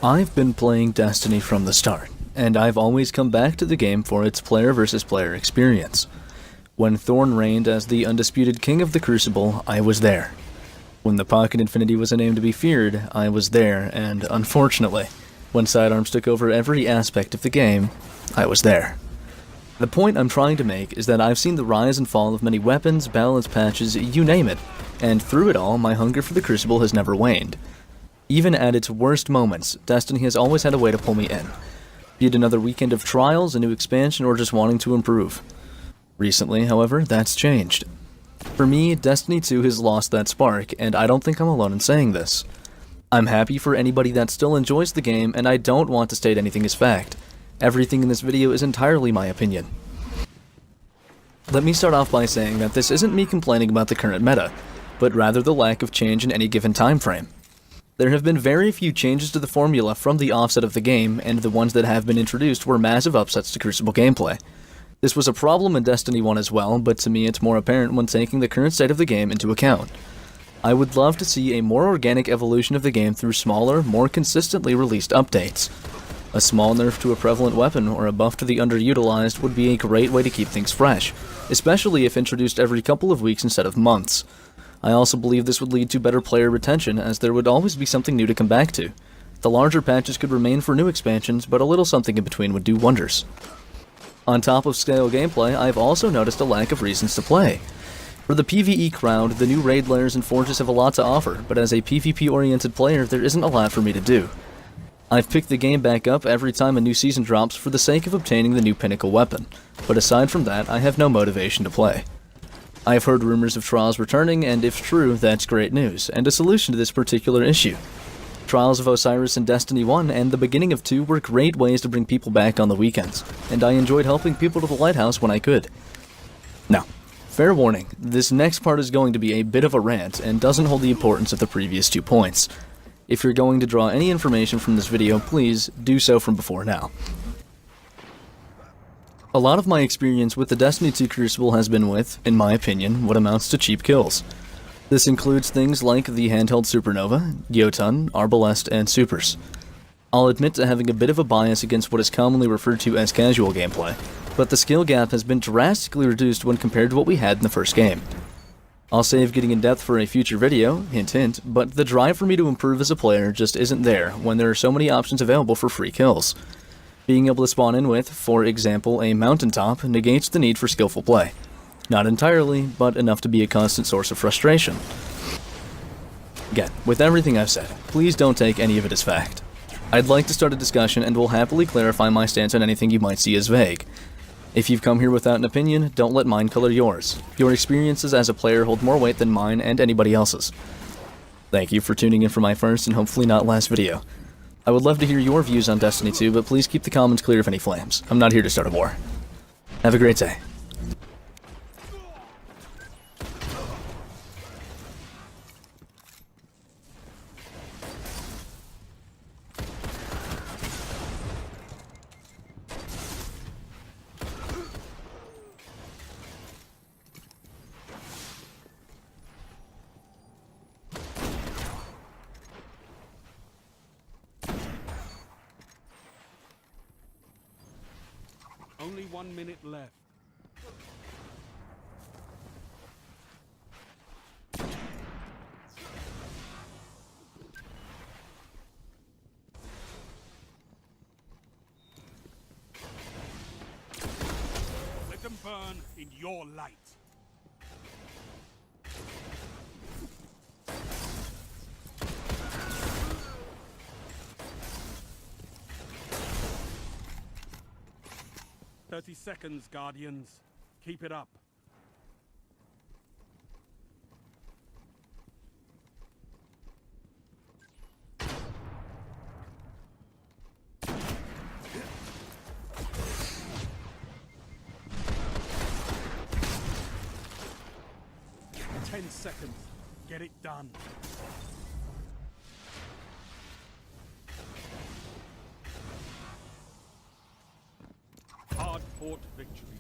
I've been playing Destiny from the start, and I've always come back to the game for its player versus player experience. When Thorn reigned as the undisputed king of the Crucible, I was there. When the Pocket Infinity was a name to be feared, I was there, and unfortunately, when Sidearms took over every aspect of the game, I was there. The point I'm trying to make is that I've seen the rise and fall of many weapons, balance patches, you name it, and through it all, my hunger for the Crucible has never waned. Even at its worst moments, Destiny has always had a way to pull me in, be it another weekend of trials, a new expansion, or just wanting to improve. Recently, however, that's changed. For me, Destiny 2 has lost that spark, and I don't think I'm alone in saying this. I'm happy for anybody that still enjoys the game, and I don't want to state anything as fact. Everything in this video is entirely my opinion. Let me start off by saying that this isn't me complaining about the current meta, but rather the lack of change in any given time frame. There have been very few changes to the formula from the offset of the game, and the ones that have been introduced were massive upsets to Crucible gameplay. This was a problem in Destiny 1 as well, but to me it's more apparent when taking the current state of the game into account. I would love to see a more organic evolution of the game through smaller, more consistently released updates. A small nerf to a prevalent weapon or a buff to the underutilized would be a great way to keep things fresh, especially if introduced every couple of weeks instead of months. I also believe this would lead to better player retention, as there would always be something new to come back to. The larger patches could remain for new expansions, but a little something in between would do wonders. On top of scale gameplay, I've also noticed a lack of reasons to play. For the PvE crowd, the new raid lairs and forges have a lot to offer, but as a PvP-oriented player, there isn't a lot for me to do. I've picked the game back up every time a new season drops for the sake of obtaining the new pinnacle weapon, but aside from that, I have no motivation to play. I have heard rumors of Trials returning, and if true, that's great news, and a solution to this particular issue. Trials of Osiris in Destiny 1 and the beginning of 2 were great ways to bring people back on the weekends, and I enjoyed helping people to the lighthouse when I could. Now, fair warning, this next part is going to be a bit of a rant and doesn't hold the importance of the previous 2 points. If you're going to draw any information from this video, please do so from before now. A lot of my experience with the Destiny 2 Crucible has been with, in my opinion, what amounts to cheap kills. This includes things like the handheld Supernova, Jotun, Arbalest, and Supers. I'll admit to having a bit of a bias against what is commonly referred to as casual gameplay, but the skill gap has been drastically reduced when compared to what we had in the first game. I'll save getting in depth for a future video, hint hint, but the drive for me to improve as a player just isn't there when there are so many options available for free kills. Being able to spawn in with, for example, a mountaintop negates the need for skillful play. Not entirely, but enough to be a constant source of frustration. Again, with everything I've said, please don't take any of it as fact. I'd like to start a discussion and will happily clarify my stance on anything you might see as vague. If you've come here without an opinion, don't let mine color yours. Your experiences as a player hold more weight than mine and anybody else's. Thank you for tuning in for my first and hopefully not last video. I would love to hear your views on Destiny 2, but please keep the comments clear of any flames. I'm not here to start a war. Have a great day. Only 1 minute left. Let them burn in your light. "30 seconds, Guardians. Keep it up." "10 seconds. Get it done." Hard-fought victory.